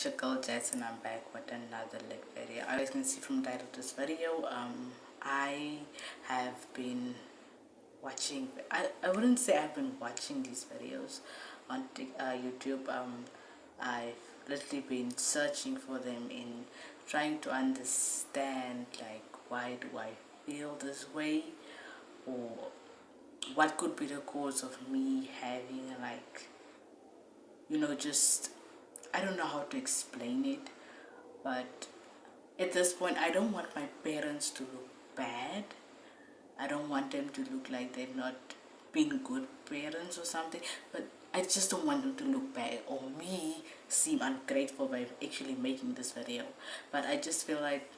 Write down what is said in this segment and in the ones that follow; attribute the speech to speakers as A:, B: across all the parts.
A: it's your girl Jess and I'm back with another lit video. As you can see from the title of this video, I have been watching, I wouldn't say I've been watching these videos on YouTube. I've literally been searching for them in trying to understand like why do I feel this way, or what could be the cause of me having like, just I don't know how to explain it, but at this point I don't want my parents to look bad. I don't want them to look like they've not been good parents or something, but I just don't want them to look bad or me seem ungrateful by actually making this video. But I just feel like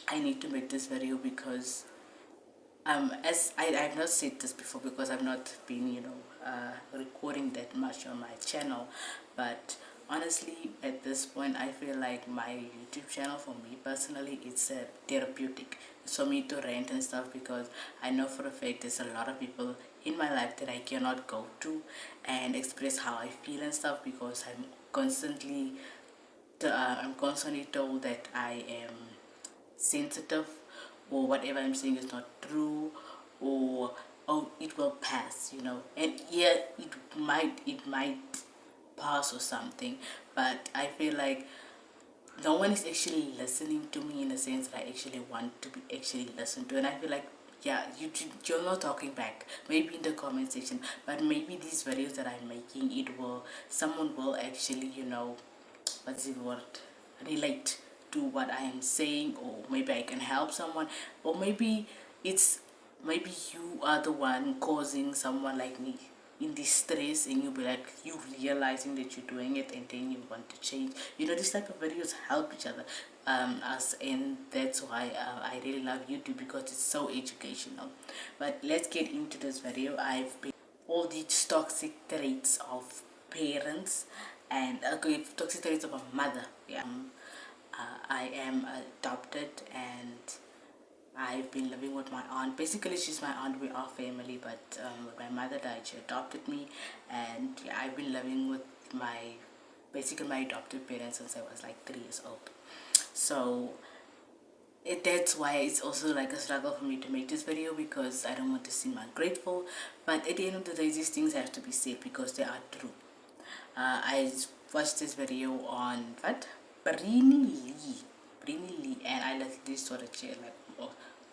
A: I need to make this video because as I've not said this before because I've not been recording that much on my channel, but honestly at this point I feel like my YouTube channel, for me personally, it's therapeutic. It's for me to rant and stuff because I know for a fact there's a lot of people in my life that I cannot go to and express how I feel and stuff because I'm constantly told that I am sensitive, or whatever I'm saying is not true, or oh, it will pass, and yeah, it might pass or something, but I feel like no one is actually listening to me in the sense that I actually want to be actually listened to. And I feel like, yeah, you're not talking back, maybe in the comment section, but maybe these videos that I'm making, someone will actually, what's the word, relate to what I am saying, or maybe I can help someone, or maybe you are the one causing someone like me in this stress, and you'll be like, you realizing that you're doing it and then you want to change. This type of videos help each other, us, and that's why I really love YouTube, because it's so educational. But let's get into this video. I've been all these toxic traits of parents, and toxic traits of a mother. Yeah. I am adopted, and I've been living with my aunt. Basically, she's my aunt. We are family, but when my mother died, she adopted me, and yeah, I've been living with basically my adopted parents since I was like 3 years old. So that's why it's also like a struggle for me to make this video, because I don't want to seem ungrateful. But at the end of the day, these things have to be said because they are true. I watched this video on Breeny Lee, and I literally saw the chair like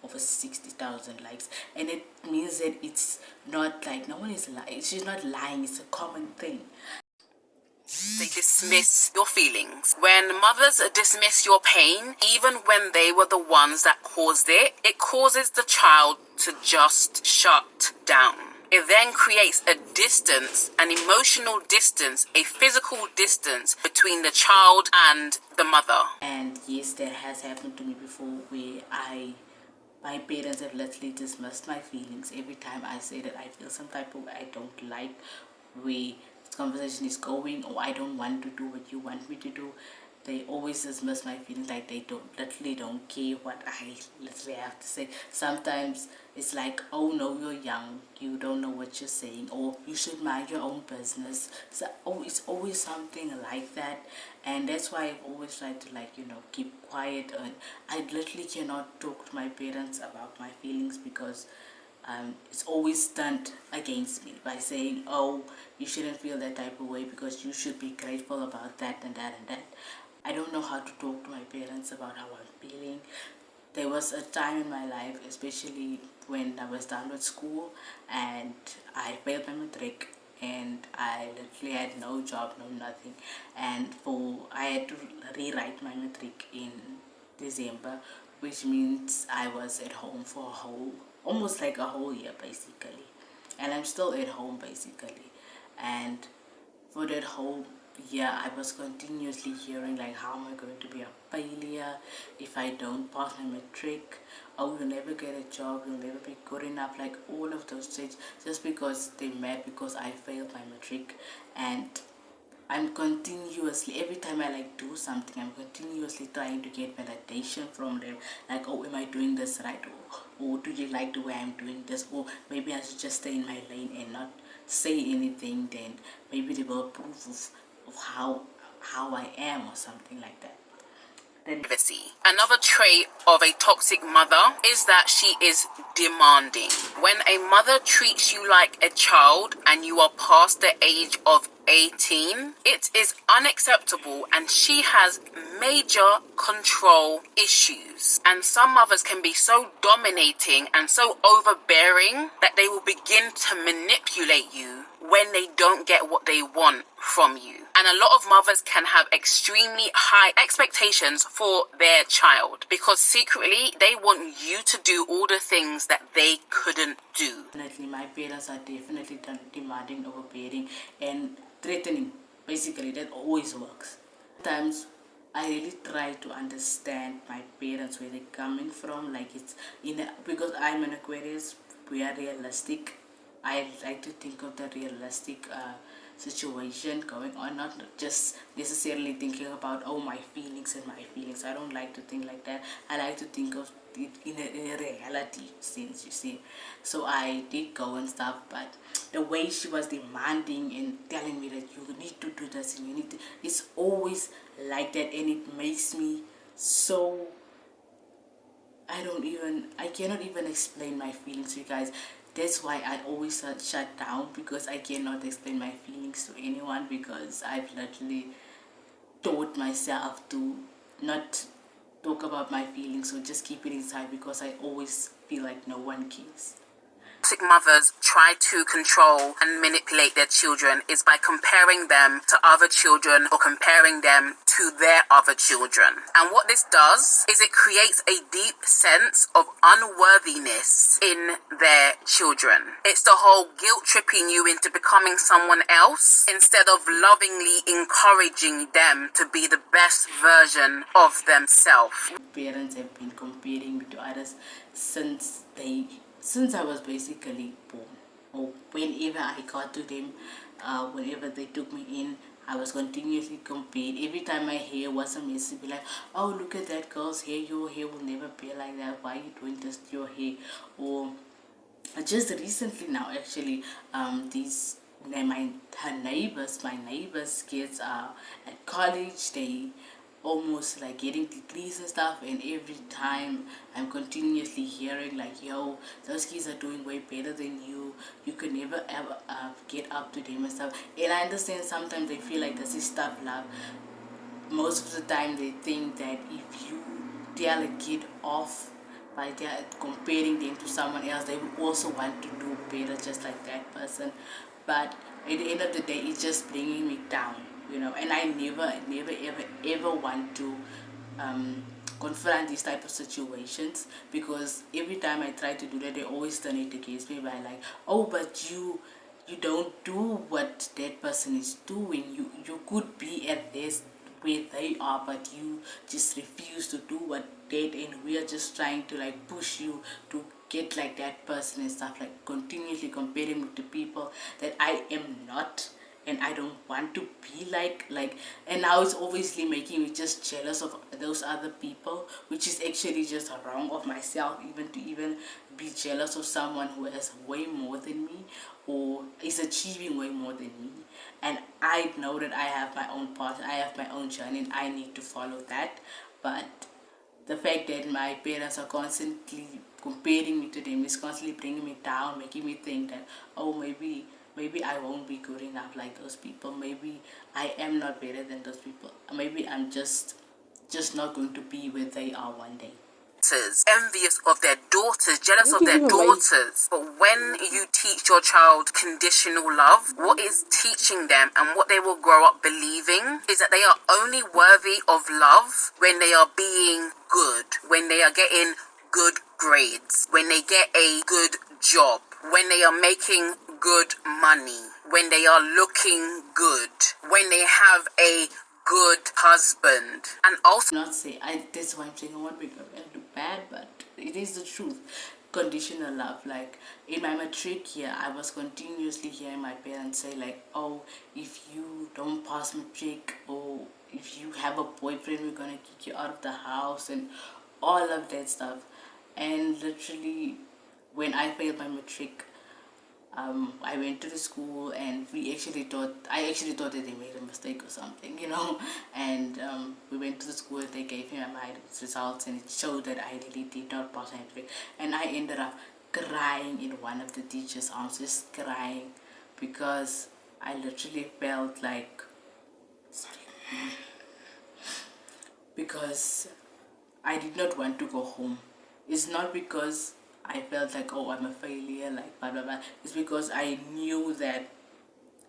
A: over 60,000 likes, and it means that it's not like no one is lying. She's not lying. It's a common thing.
B: They dismiss your feelings. When mothers dismiss your pain, even when they were the ones that caused it, it causes the child to just shut down. It then creates a distance, an emotional distance, a physical distance between the child and the mother.
A: And yes, that has happened to me before, where my parents have literally dismissed my feelings every time I say that I feel some type of, I don't like where this conversation is going, or I don't want to do what you want me to do. They always dismiss my feelings, like they literally don't care what I literally have to say. Sometimes it's like, oh no, you're young, you don't know what you're saying, or you should mind your own business. So it's always something like that, and that's why I've always tried to keep quiet. And I literally cannot talk to my parents about my feelings, because it's always turned against me by saying, oh, you shouldn't feel that type of way because you should be grateful about that and that and that. I don't know how to talk to my parents about how I'm feeling. There was a time in my life, especially when I was done with school and I failed my matric, and I literally had no job, no nothing, and I had to rewrite my matric in December, which means I was at home for almost like a whole year basically, and I'm still at home basically. And for that whole year, I was continuously hearing like, how am I going to be a failure if I don't pass my matric? Oh, you'll never get a job, you'll never be good enough, like all of those things, just because they're mad because I failed my matric. And I'm continuously, every time I do something, I'm continuously trying to get validation from them, like, oh, am I doing this right, or do you like the way I'm doing this, or maybe I should just stay in my lane and not say anything. Then maybe they will approve of how how I am or something like that. Then
B: privacy. Another trait of a toxic mother is that she is demanding. When a mother treats you like a child and you are past the age of 18, it is unacceptable, and she has major control issues. And some mothers can be so dominating and so overbearing that they will begin to manipulate you when they don't get what they want from you. And a lot of mothers can have extremely high expectations for their child because secretly they want you to do all the things that they couldn't do.
A: Definitely, my parents are definitely demanding, overbearing, and threatening. Basically, that always works. Sometimes I really try to understand my parents, where they're coming from. Like, it's because I'm an Aquarius, we are realistic. I like to think of the realistic situation going on, not just necessarily thinking about, oh, my feelings and my feelings. I don't like to think like that. I like to think of it in a reality sense, you see. So I did go and stuff, but the way she was demanding and telling me that you need to do this and you need to, it's always like that, and it makes me so, I cannot even explain my feelings to you guys. That's why I always shut down, because I cannot explain my feelings to anyone, because I've literally taught myself to not talk about my feelings or just keep it inside, because I always feel like no one cares.
B: Toxic mothers try to control and manipulate their children is by comparing them to other children or comparing them to their other children. And what this does is it creates a deep sense of unworthiness in their children. It's the whole guilt tripping you into becoming someone else instead of lovingly encouraging them to be the best version of themselves.
A: Parents have been comparing me to others since I was basically born, or whenever I got to them, whenever they took me in, I was continuously compared. Every time my hair was a mess, be like, oh, look at that girl's hair, your hair will never be like that, why are you doing this to your hair? Or just recently now, actually, my neighbors kids are at college. They almost like getting degrees and stuff, and every time I'm continuously hearing like, yo, those kids are doing way better than you could never ever get up to them and stuff. And I understand sometimes they feel like this is tough love. Most of the time they think that if you tell a kid off by comparing them to someone else, they will also want to do better just like that person. But at the end of the day, it's just bringing me down, and I never ever want to confront these type of situations, because every time I try to do that, they always turn it against me by like, oh, but you don't do what that person is doing. You could be at this where they are, but you just refuse to do what they, and we are just trying to like push you to get like that person and stuff, like continuously comparing me to people that I am not, and I don't want to be like, and now it's obviously making me just jealous of those other people, which is actually just wrong of myself, even be jealous of someone who has way more than me or is achieving way more than me. And I know that I have my own path, I have my own journey, and I need to follow that. But the fact that my parents are constantly comparing me to them is constantly bringing me down, making me think that, oh, maybe I won't be good enough like those people. Maybe I am not better than those people. Maybe I'm just not going to be where they are one day.
B: Envious of their daughters, jealous of their daughters. But when you teach your child conditional love, what is teaching them and what they will grow up believing is that they are only worthy of love when they are being good, when they are getting good grades, when they get a good job, when they are making good money, when they are looking good, when they have a good husband. And also,
A: not say that's why I'm saying I want to make and do bad, but it is the truth. Conditional love, like in my matric year, I was continuously hearing my parents say like, oh, if you don't pass matric, or if you have a boyfriend, we're gonna kick you out of the house, and all of that stuff. And literally, when I failed my matric, I went to the school and I actually thought that they made a mistake or something, and we went to the school and they gave me my results and it showed that I really did not pass anything, and I ended up crying in one of the teacher's arms, just crying, because I literally felt like, sorry, because I did not want to go home. It's not because I felt like, oh, I'm a failure, like blah blah blah. It's because I knew that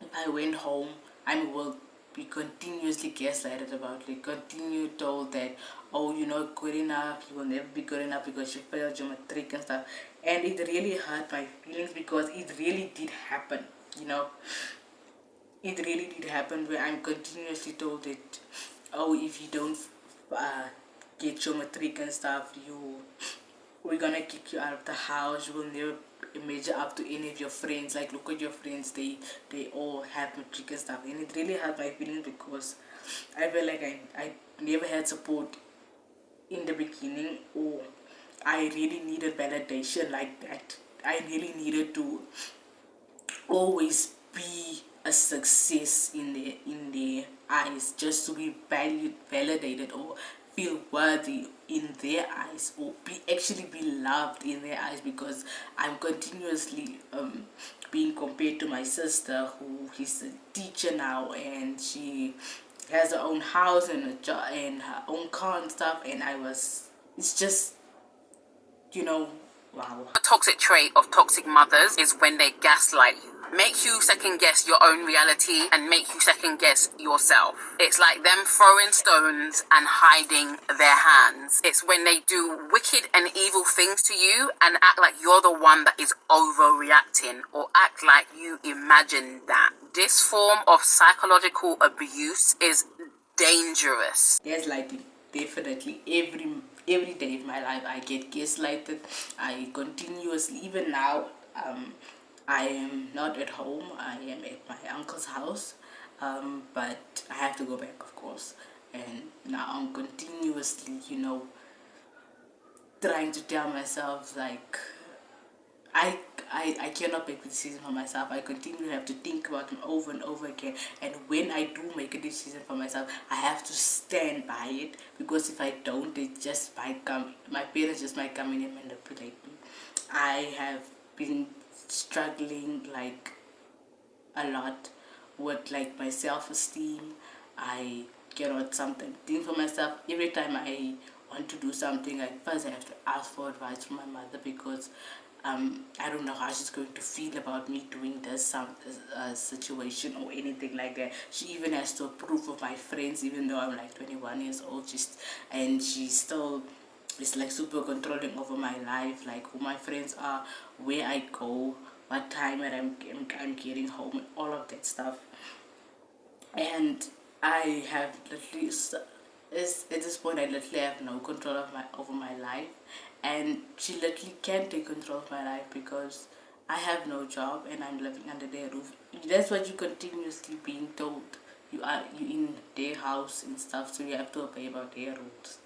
A: if I went home, I will be continuously gaslighted about, like continue told that, oh, you're not good enough, you will never be good enough because you failed your matric and stuff. And it really hurt my feelings because it really did happen, you know. It really did happen where I'm continuously told that, oh, if you don't uh, get your matric and stuff, we're gonna kick you out of the house. You will never measure up to any of your friends. Like, look at your friends, they all have matric and stuff. And it really hurt my feelings because I felt like I never had support in the beginning, or I really needed validation like that. I really needed to always be a success in their eyes, just to be valued, validated, or feel worthy in their eyes, or be loved in their eyes, because I'm continuously being compared to my sister, who is a teacher now, and she has her own house and a job and her own car and stuff, and it's just, wow.
B: A toxic trait of toxic mothers is when they gaslight you, make you second guess your own reality and make you second guess yourself. It's like them throwing stones and hiding their hands. It's when they do wicked and evil things to you and act like you're the one that is overreacting, or act like you imagined that. This form of psychological abuse is dangerous.
A: Gaslighting, definitely. Every day of my life I get gaslighted. I continuously, even now, I am not at home, I am at my uncle's house, but I have to go back, of course. And now I'm continuously, trying to tell myself, like, I, I cannot make a decision for myself. I continue to have to think about them over and over again. And when I do make a decision for myself, I have to stand by it, because if I don't, it just might come. My parents just might come in and manipulate me. I have been struggling like a lot with like my self-esteem. I cannot something think for myself. Every time I want to do something, I first have to ask for advice from my mother, because I don't know how she's going to feel about me doing this situation or anything like that. She even has to approve of my friends, even though I'm like 21 years old. And she still is like super controlling over my life, like who my friends are, where I go, what time that I'm getting home, and all of that stuff. And I have literally is at this point I literally have no control of over my life, and she literally can't take control of my life because I have no job and I'm living under their roof. That's what you continuously being told. You in their house and stuff, so you have to obey about their rules.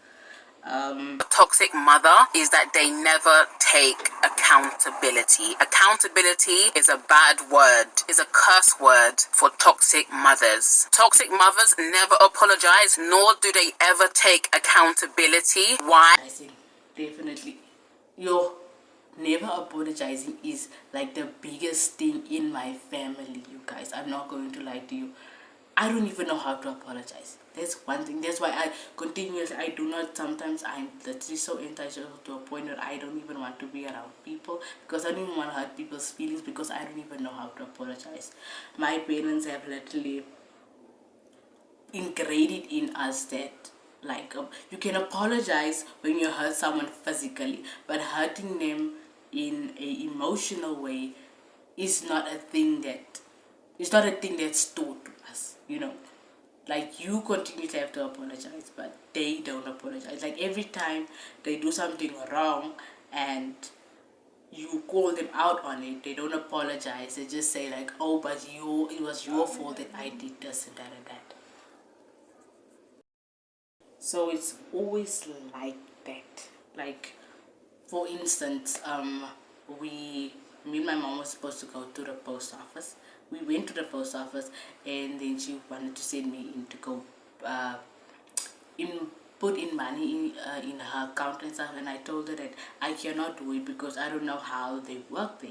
B: Toxic mother is that they never take accountability. Accountability is a bad word, is a curse word for toxic mothers. Toxic mothers never apologize, nor do they ever take accountability. Why?
A: I think definitely your never apologizing is like the biggest thing in my family, you guys. I'm not going to lie to you. I don't even know how to apologize. That's one thing. That's why I do not, sometimes I'm literally so entitled to a point where I don't even want to be around people, because I don't even want to hurt people's feelings, because I don't even know how to apologize. My parents have literally ingrained in us that, like, you can apologize when you hurt someone physically, but hurting them in a emotional way is not a thing that that's taught to us, like, you continue to have to apologize, but they don't apologize. Like, every time they do something wrong and you call them out on it, they don't apologize. They just say like, oh, but it was your fault that I did this and that and that. So it's always like that. Like, for instance, we me and my mom was supposed to go to the post office. We went to the post office, and then she wanted to send me in to go uh, in put in money in her account and stuff. And I told her that I cannot do it because I don't know how they work there.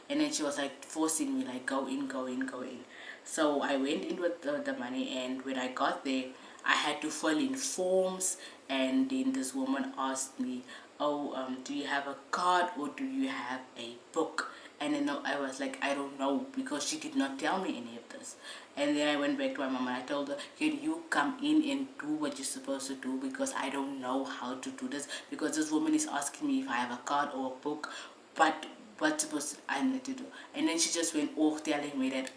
A: And then she was like forcing me, like, go in, go in, go in. So I went in with the money, and when I got there, I had to fill in forms. And then this woman asked me, oh, do you have a card or do you have a book? And then I was like, I don't know, because she did not tell me any of this. And then I went back to my mom and I told her, can you come in and do what you're supposed to do, because I don't know how to do this, because this woman is asking me if I have a card or a book, but what's supposed I need to do. And then she just went off telling me that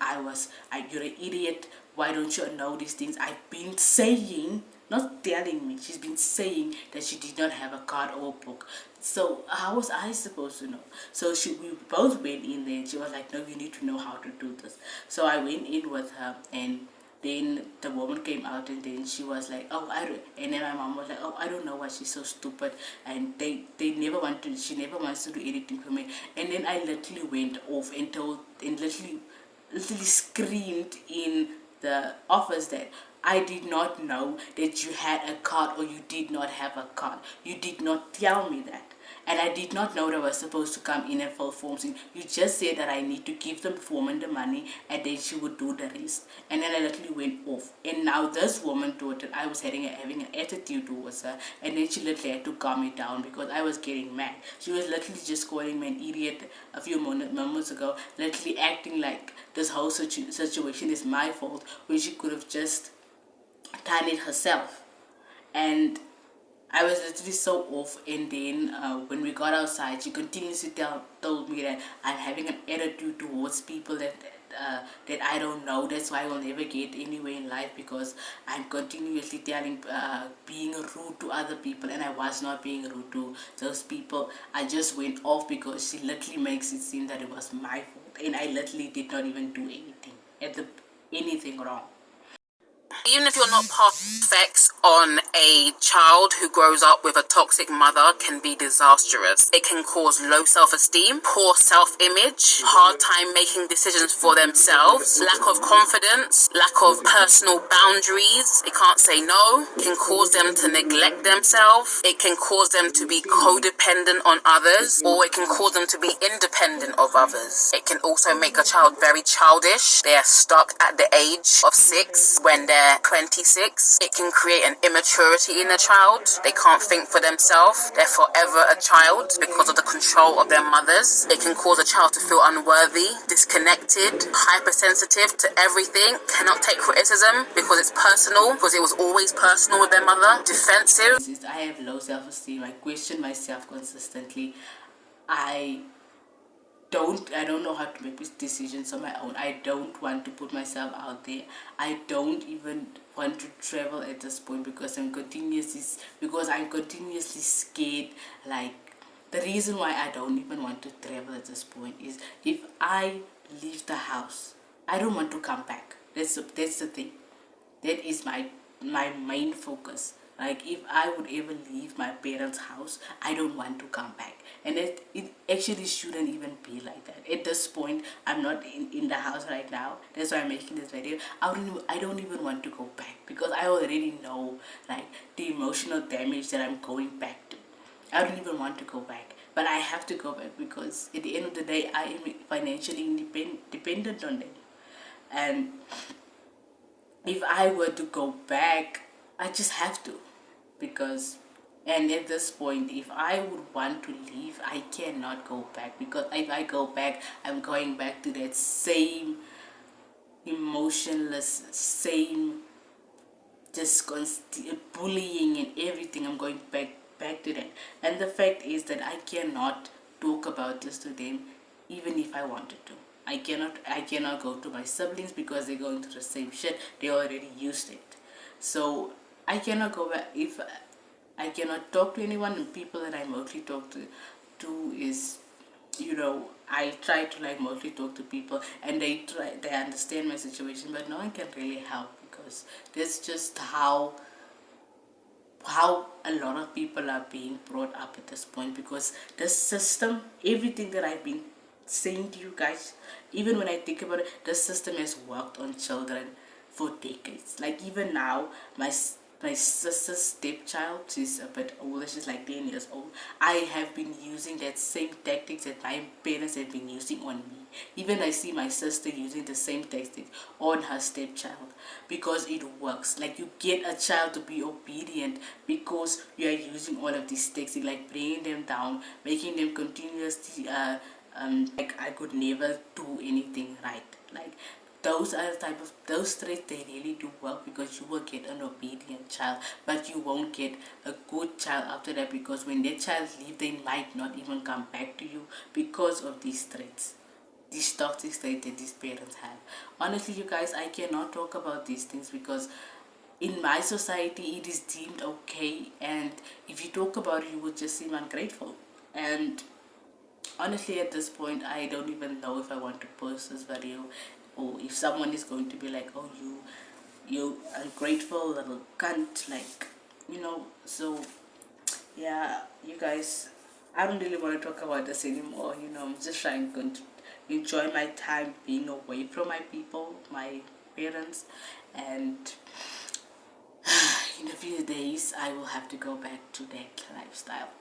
A: you're an idiot, why don't you know these things? I've been saying, not telling me, she's been saying that she did not have a card or a book. So how was I supposed to know? So we both went in there, and she was like, no, you need to know how to do this. So I went in with her, and then the woman came out, and then she was like, oh, I don't, and then my mom was like, oh, I don't know why she's so stupid, and she never wants to do anything for me. And then I literally went off and literally screamed in the office that I did not know that you had a card or you did not have a card. You did not tell me that. And I did not know that I was supposed to come in and fill forms in. You just said that I need to give the woman the money and then she would do the rest. And then I literally went off. And now this woman thought that I was having an attitude towards her. And then she literally had to calm me down because I was getting mad. She was literally just calling me an idiot a few moments ago. Literally acting like this whole situation is my fault when she could have just done it herself. And I was literally so off. And then when we got outside, she continuously told me that I'm having an attitude towards people that I don't know. That's why I will never get anywhere in life, because I'm continuously being rude to other people, and I was not being rude to those people. I just went off because she literally makes it seem that it was my fault, and I literally did not even do anything wrong.
B: Even if you're not perfect, on a child who grows up with a toxic mother can be disastrous. It can cause low self-esteem, poor self-image, hard time making decisions for themselves, lack of confidence, lack of personal boundaries. They can't say no. It can cause them to neglect themselves. It can cause them to be codependent on others, or it can cause them to be independent of others. It can also make a child very childish. They are stuck at the age of 6 when they're 26. It can create an immaturity in a child. They can't think for themselves. They're forever a child because of the control of their mothers. It can cause a child to feel unworthy, disconnected, hypersensitive to everything, cannot take criticism because it's personal, because it was always personal with their mother, defensive.
A: I have low self-esteem. I question myself consistently. I don't know how to make decisions on my own. I don't want to put myself out there. I don't even want to travel at this point because I'm continuously scared. Like, the reason why I don't even want to travel at this point is if I leave the house, I don't want to come back. That's the thing. That is my main focus. Like, if I would ever leave my parents' house, I don't want to come back. And it actually shouldn't even be like that. At this point, I'm not in the house right now. That's why I'm making this video. I don't even want to go back because I already know, like, the emotional damage that I'm going back to. I don't even want to go back. But I have to go back because at the end of the day, I am financially dependent on them. And if I were to go back, I just have to, because, and at this point, if I would want to leave, I cannot go back, because if I go back, I'm going back to that same emotionless, same just bullying and everything. I'm going back to that. And the fact is that I cannot talk about this to them even if I wanted to. I cannot go to my siblings because they're going through the same shit. They already used it. So I cannot go back. If I cannot talk to anyone, the people that I mostly talk to is, I try to like mostly talk to people, and they understand my situation, but no one can really help, because that's just how a lot of people are being brought up at this point. Because the system, everything that I've been saying to you guys, even when I think about it, the system has worked on children for decades. Like even now, my sister's stepchild, she's a bit older, she's like 10 years old. I have been using that same tactics that my parents have been using on me. Even I see my sister using the same tactics on her stepchild because it works. Like you get a child to be obedient because you are using all of these tactics, like bringing them down, making them continuously like I could never do anything right. Like those are the type of those traits, they really do work because you will get an obedient child, but you won't get a good child after that, because when that child leaves, they might not even come back to you because of these traits, these toxic traits that these parents have. Honestly, you guys, I cannot talk about these things because in my society it is deemed okay, and if you talk about it, you would just seem ungrateful. And honestly, at this point, I don't even know if I want to post this video, or if someone is going to be like, oh, you ungrateful little cunt, like, so yeah, you guys, I don't really want to talk about this anymore. I'm just trying to enjoy my time being away from my people, my parents, and in a few days I will have to go back to that lifestyle.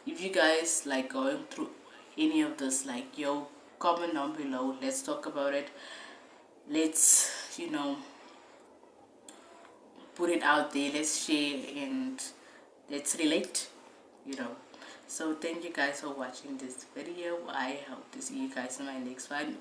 A: If you guys like going through any of this, like, yo, comment down below, let's talk about it. Let's put it out there, let's share, and let's relate. So thank you guys for watching this video. I hope to see you guys in my next one.